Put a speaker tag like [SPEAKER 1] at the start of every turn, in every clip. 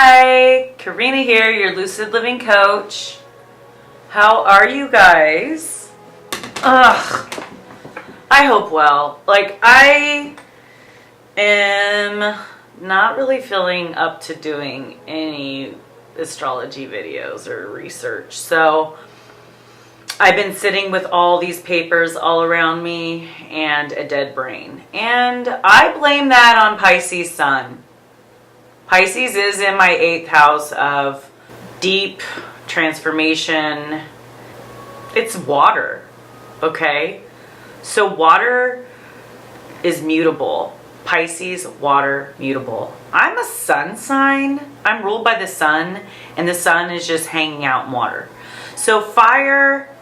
[SPEAKER 1] Hi, Karina here, your Lucid Living Coach. How are you guys? Ugh, I hope well. Like, I am not really feeling up to doing any astrology videos or research. So I've been sitting with all these papers all around me and a dead brain. And I blame that on Pisces Sun. Pisces is in my 8th house of deep transformation. It's water, okay? So water is mutable. Pisces, water, mutable. I'm a sun sign. I'm ruled by the sun, and the sun is just hanging out in water. So fire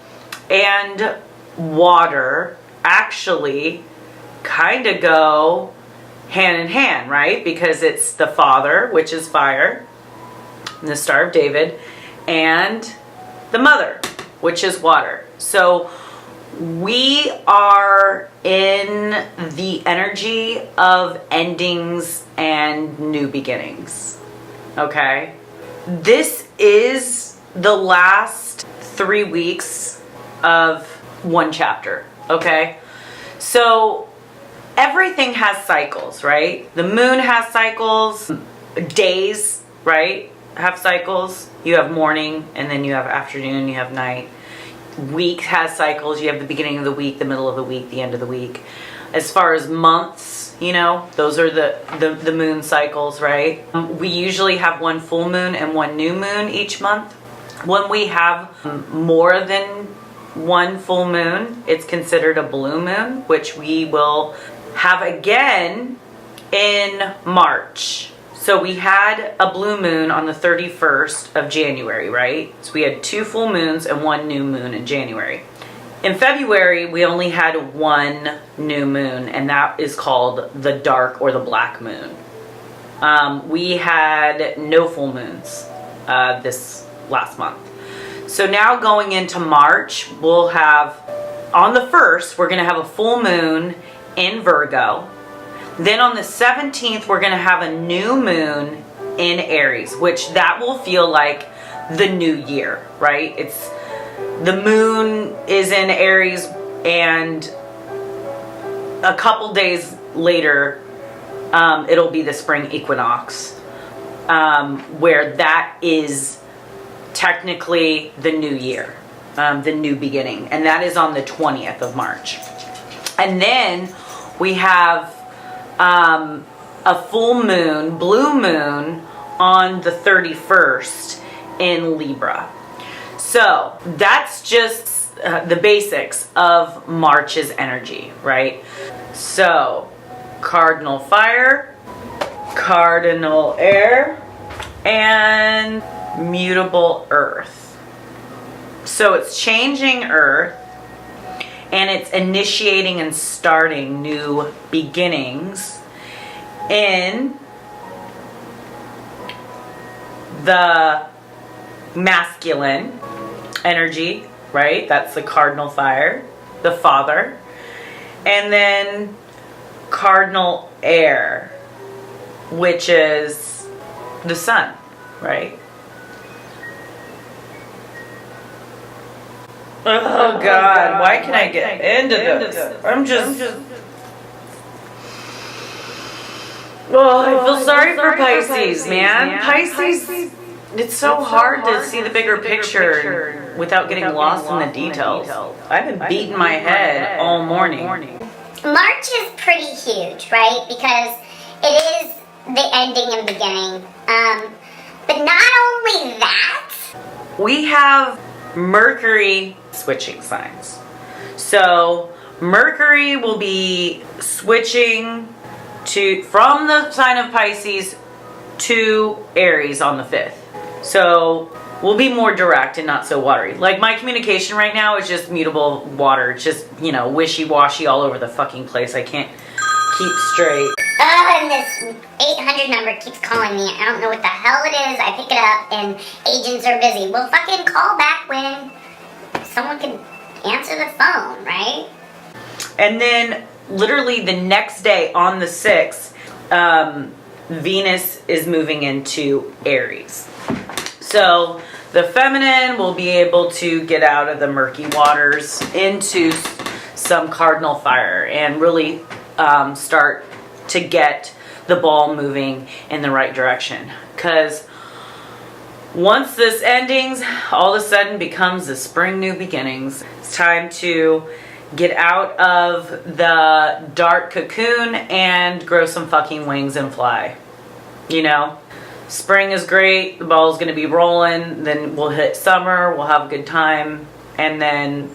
[SPEAKER 1] and water actually kind of go hand in hand, right? Because it's the father, which is fire, and the Star of David, and the mother, which is water. So we are in the energy of endings and new beginnings, okay? This is the last 3 weeks of one chapter, okay? So everything has cycles, right? The moon has cycles, days, right, have cycles. You have morning, and then you have afternoon, you have night. Week has cycles. You have the beginning of the week, the middle of the week, the end of the week. As far as months, you know, those are the moon cycles, right? We usually have one full moon and one new moon each month. When we have more than one full moon, it's considered a blue moon, which we will have again in March. So we had a blue moon on the 31st of January, right? So we had 2 full moons and 1 new moon in January. In February, we only had 1 new moon, and that is called the dark or the black moon. We had no full moons this last month. So now going into March, we'll have, on the 1st, we're going to have a full moon in Virgo. Then on the 17th, we're going to have a new moon in Aries, which that will feel like the new year, right? It's the moon is in Aries, and a couple days later, it'll be the spring equinox, where that is technically the new year, the new beginning, and that is on the 20th of March. And then we have a full moon, blue moon, on the 31st in Libra. So that's just the basics of March's energy, right? So cardinal fire, cardinal air, and mutable earth. So it's changing earth, and it's initiating and starting new beginnings in the masculine energy, right? That's the cardinal fire, the father. And then cardinal air, which is the sun, right? Oh God, why can I get into this? I'm just oh, I feel sorry for Pisces, man. Pisces, it's so hard to see the bigger picture without getting lost in the details. I've been beating my head all morning.
[SPEAKER 2] March is pretty huge, right? Because it is the ending and beginning. But not only that,
[SPEAKER 1] we have Mercury switching signs. So Mercury will be switching from the sign of Pisces to Aries on the 5th. So we'll be more direct and not so watery. Like, my communication right now is just mutable water. It's just, you know, wishy-washy all over the fucking place. I can't keep straight.
[SPEAKER 2] and this 800 number keeps calling me. I don't know what the hell it is. I pick it up and agents are busy. Well, fucking call back when someone can answer the phone, right?
[SPEAKER 1] And then literally the next day on the 6th, Venus is moving into Aries. So the feminine will be able to get out of the murky waters into some cardinal fire and really start to get the ball moving in the right direction. Because once this endings, all of a sudden becomes the spring new beginnings. It's time to get out of the dark cocoon and grow some fucking wings and fly. You know, spring is great, the ball's gonna be rolling, then we'll hit summer, we'll have a good time, and then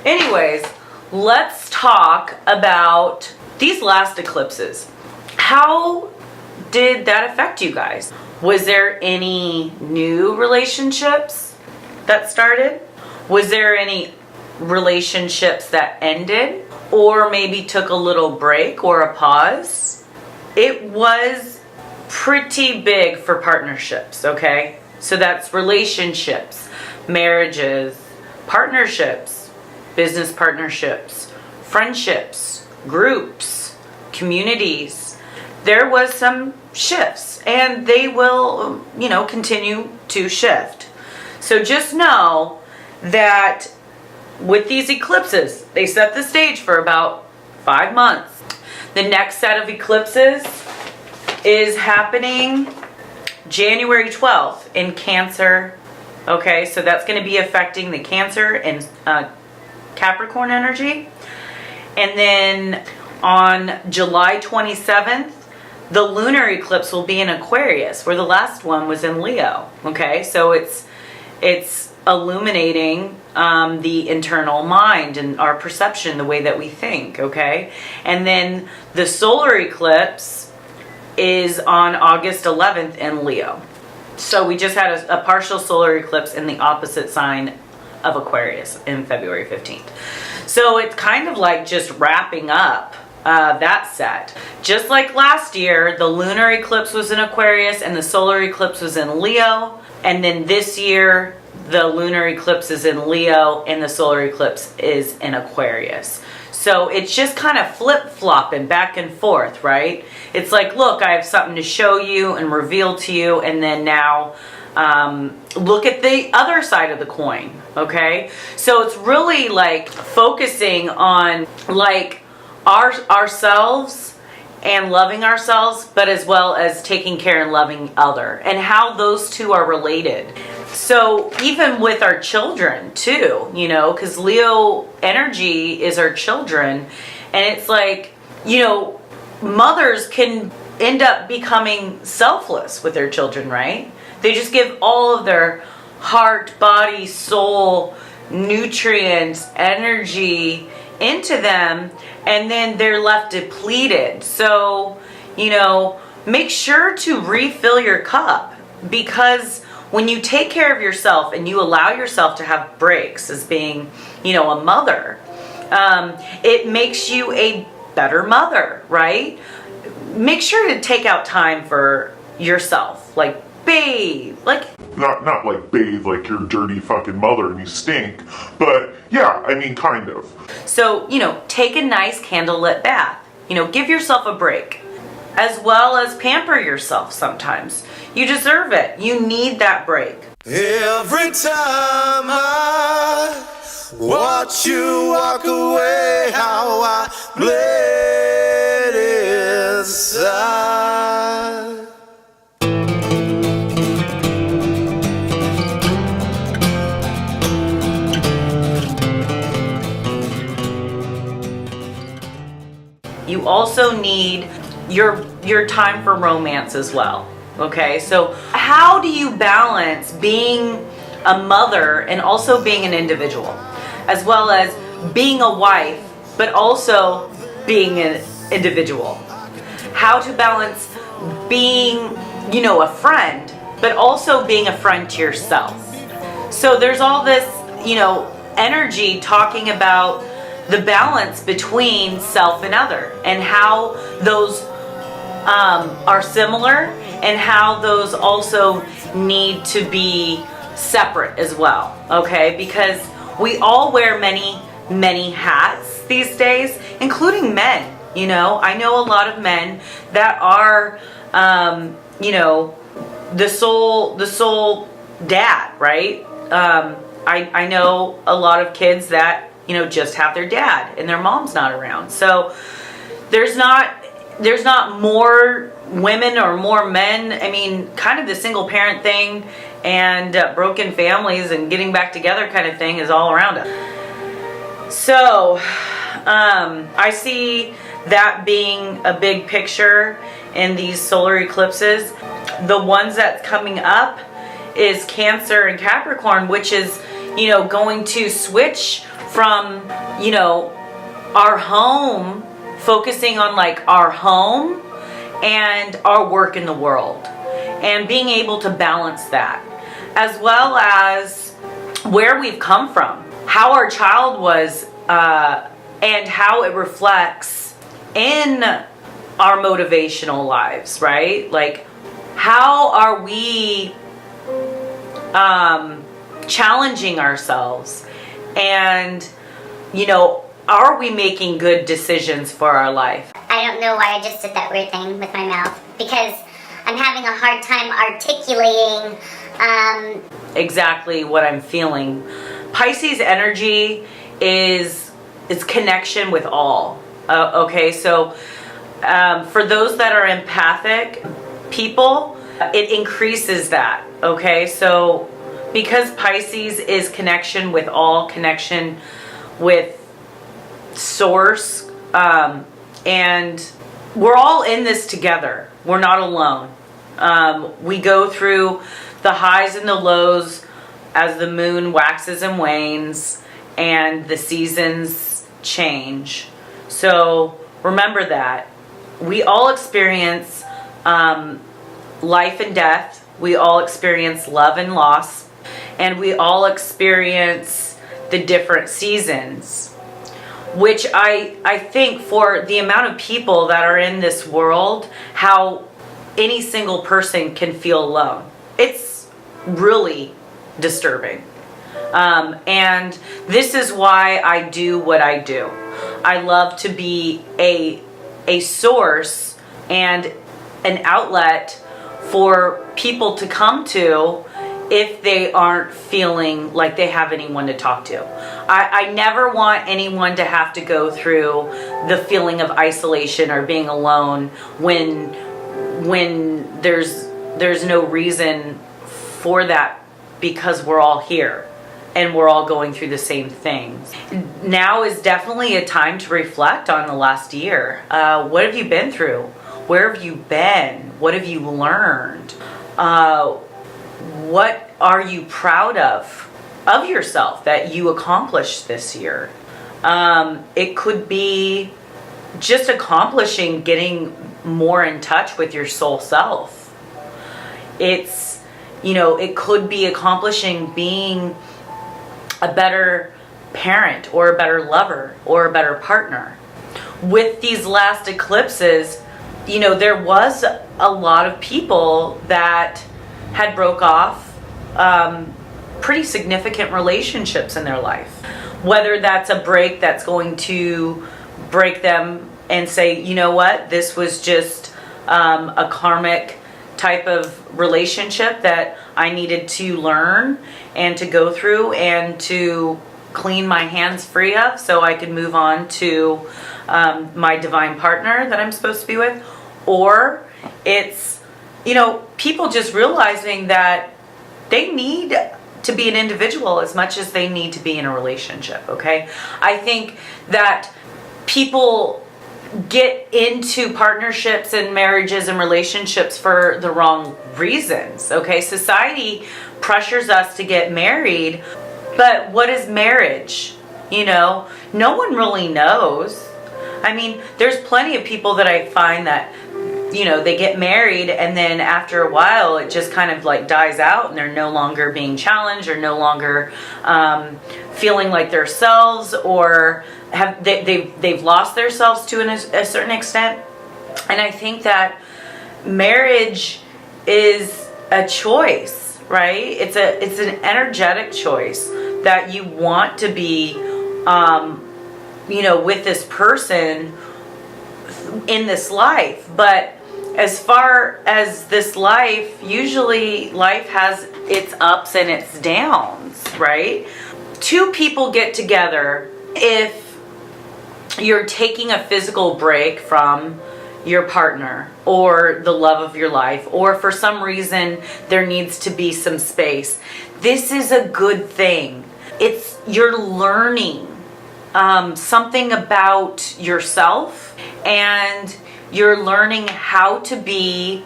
[SPEAKER 1] anyways, let's talk about these last eclipses. How did that affect you guys? Was there any new relationships that started? Was there any relationships that ended? Or maybe took a little break or a pause? It was pretty big for partnerships, okay? So that's relationships, marriages, partnerships, business partnerships, friendships, groups, communities. There was some shifts, and they will, you know, continue to shift. So just know that with these eclipses, they set the stage for about 5 months. The next set of eclipses is happening January 12th in Cancer. Okay, so that's going to be affecting the Cancer and Capricorn energy. And then on July 27th, the lunar eclipse will be in Aquarius, where the last one was in Leo. Okay, so it's illuminating the internal mind and our perception, the way that we think. Okay, and then the solar eclipse is on August 11th in Leo. So we just had a partial solar eclipse in the opposite sign of Aquarius in February 15th. So it's kind of like just wrapping up that set. Just like last year, the lunar eclipse was in Aquarius and the solar eclipse was in Leo. And then this year, the lunar eclipse is in Leo and the solar eclipse is in Aquarius. So it's just kind of flip-flopping back and forth, right? It's like, look, I have something to show you and reveal to you, and then now look at the other side of the coin, okay? So it's really like focusing on like ourselves and loving ourselves, but as well as taking care and loving other, and how those two are related. So even with our children too, you know, because Leo energy is our children, and it's like, you know, mothers can end up becoming selfless with their children, right? They just give all of their heart, body, soul, nutrients, energy into them, and then they're left depleted. So, you know, make sure to refill your cup, because when you take care of yourself and you allow yourself to have breaks as being, you know, a mother, it makes you a better mother, right? Make sure to take out time for yourself, like bathe, like
[SPEAKER 3] not like bathe like your dirty fucking mother and you stink, but yeah, I mean kind of.
[SPEAKER 1] So, you know, take a nice candlelit bath. You know, give yourself a break, as well as pamper yourself sometimes. You deserve it. You need that break.
[SPEAKER 4] Every time I watch you walk away, how I bled inside.
[SPEAKER 1] You also need your time for romance as well. Okay, so how do you balance being a mother and also being an individual, as well as being a wife, but also being an individual? How to balance being, you know, a friend, but also being a friend to yourself. So there's all this, you know, energy talking about the balance between self and other, and how those are similar, and how those also need to be separate as well, okay? Because we all wear many many hats these days, including men. You know, I know a lot of men that are, you know, the sole dad, right? I know a lot of kids that, you know, just have their dad and their mom's not around. So there's not more women or more men. I mean, kind of the single parent thing and broken families and getting back together kind of thing is all around us. So I see that being a big picture in these solar eclipses. The ones that's coming up is Cancer and Capricorn, which is, you know, going to switch from, you know, our home, focusing on like our home and our work in the world, and being able to balance that, as well as where we've come from, how our child was, and how it reflects in our motivational lives, right? Like, how are we challenging ourselves, and, you know, are we making good decisions for our life?
[SPEAKER 2] I don't know why I just did that weird thing with my mouth, because I'm having a hard time articulating
[SPEAKER 1] exactly what I'm feeling. Pisces energy is connection with all. Okay, so for those that are empathic people, it increases that. Okay, so because Pisces is connection with all, connection with source, and we're all in this together. We're not alone. We go through the highs and the lows as the moon waxes and wanes and the seasons change. So remember that. We all experience life and death. We all experience love and loss. And we all experience the different seasons, which I think for the amount of people that are in this world, how any single person can feel alone. It's really disturbing. And this is why I do what I do. I love to be a source and an outlet for people to come to if they aren't feeling like they have anyone to talk to. I never want anyone to have to go through the feeling of isolation or being alone when there's no reason for that, because we're all here and we're all going through the same things. Now is definitely a time to reflect on the last year. What have you been through? Where have you been? What have you learned? What are you proud of yourself that you accomplished this year? It could be just accomplishing getting more in touch with your soul self. It's, you know, it could be accomplishing being a better parent or a better lover or a better partner. With these last eclipses, you know, there was a lot of people that had broke off pretty significant relationships in their life. Whether that's a break that's going to break them and say, you know what, this was just a karmic type of relationship that I needed to learn and to go through and to clean my hands free of so I could move on to my divine partner that I'm supposed to be with. Or it's, you know, people just realizing that they need to be an individual as much as they need to be in a relationship, okay? I think that people get into partnerships and marriages and relationships for the wrong reasons, okay? Society pressures us to get married, but what is marriage? You know, no one really knows. I mean, there's plenty of people that I find that, you know, they get married and then after a while it just kind of like dies out and they're no longer being challenged or no longer feeling like themselves, or have they've lost themselves to a certain extent. And I think that marriage is a choice, right? It's an energetic choice that you want to be with this person in this life. But as far as this life, usually life has its ups and its downs, right? Two people get together if you're taking a physical break from your partner or the love of your life, or for some reason there needs to be some space. This is a good thing. You're learning something about yourself, and you're learning how to be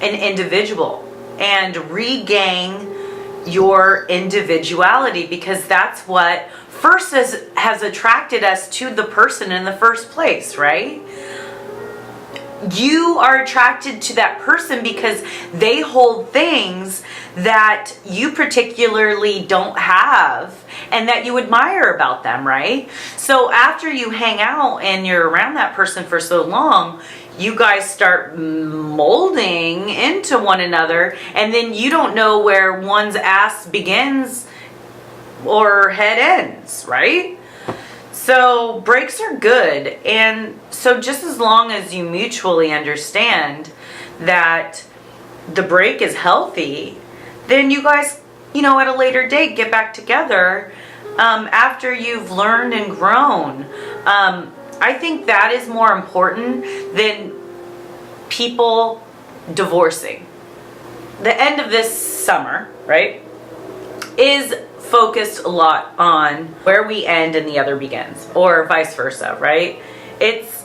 [SPEAKER 1] an individual and regain your individuality, because that's what first has attracted us to the person in the first place, right? You are attracted to that person because they hold things that you particularly don't have and that you admire about them, right? So after you hang out and you're around that person for so long, you guys start molding into one another, and then you don't know where one's ass begins or head ends, right? So breaks are good. And so just as long as you mutually understand that the break is healthy, then you guys, at a later date, get back together after you've learned and grown. I think that is more important than people divorcing. The end of this summer, right, is focused a lot on where we end and the other begins, or vice versa, right? It's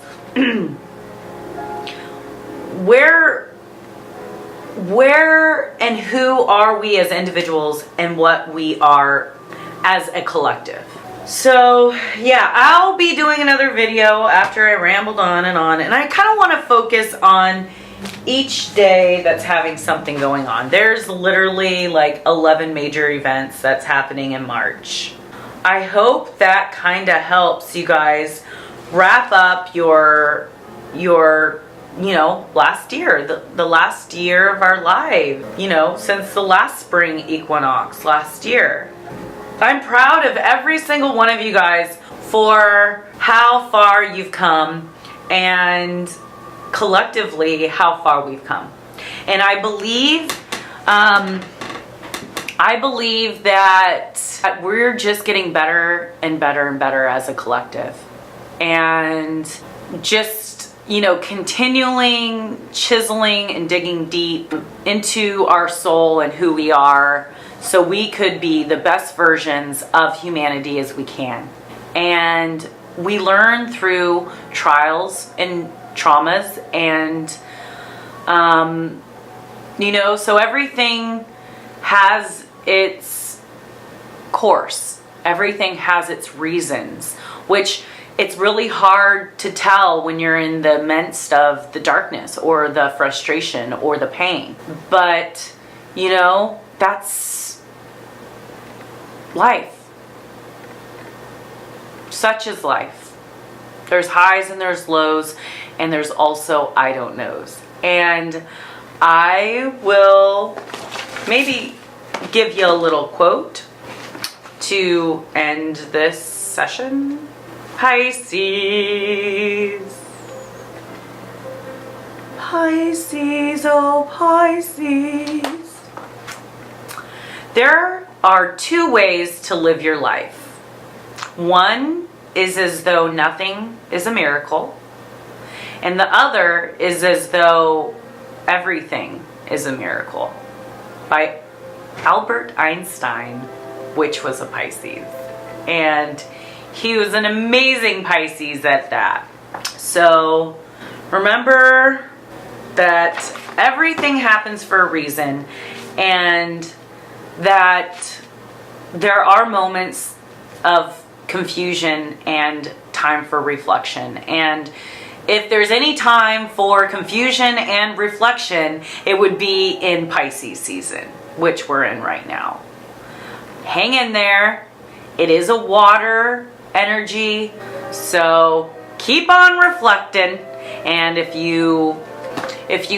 [SPEAKER 1] where and who are we as individuals and what we are as a collective. So yeah, I'll be doing another video after I rambled on, and I kind of want to focus on each day that's having something going on. There's literally like 11 major events that's happening in March. I hope that kind of helps you guys wrap up your last year, the last year of our life, since the last spring equinox last year. I'm proud of every single one of you guys for how far you've come, and collectively how far we've come. And I believe that we're just getting better and better and better as a collective, and just continuing chiseling and digging deep into our soul and who we are, so we could be the best versions of humanity as we can. And we learn through trials and traumas, and so everything has its course, everything has its reasons, which it's really hard to tell when you're in the midst of the darkness or the frustration or the pain. But that's life. Such is life. There's highs and there's lows, and there's also I don't knows. And I will maybe give you a little quote to end this session. Pisces. Pisces, oh Pisces. There are two ways to live your life. One is as though nothing is a miracle, and the other is as though everything is a miracle, by Albert Einstein, which was a Pisces. And he was an amazing Pisces at that. So remember that everything happens for a reason, and that there are moments of confusion and time for reflection. And if there's any time for confusion and reflection, it would be in Pisces season, which we're in right now. Hang in there. It is a water energy, so keep on reflecting. And if you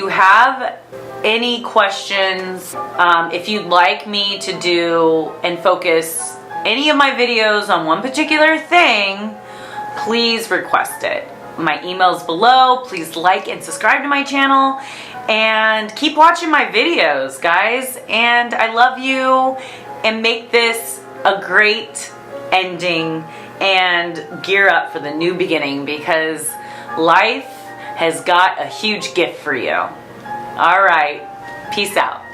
[SPEAKER 1] have any questions, if you'd like me to do and focus any of my videos on one particular thing, please request it. My email's below. Please like and subscribe to my channel and keep watching my videos, guys. And I love you, and make this a great ending and gear up for the new beginning, because life has got a huge gift for you. All right, peace out.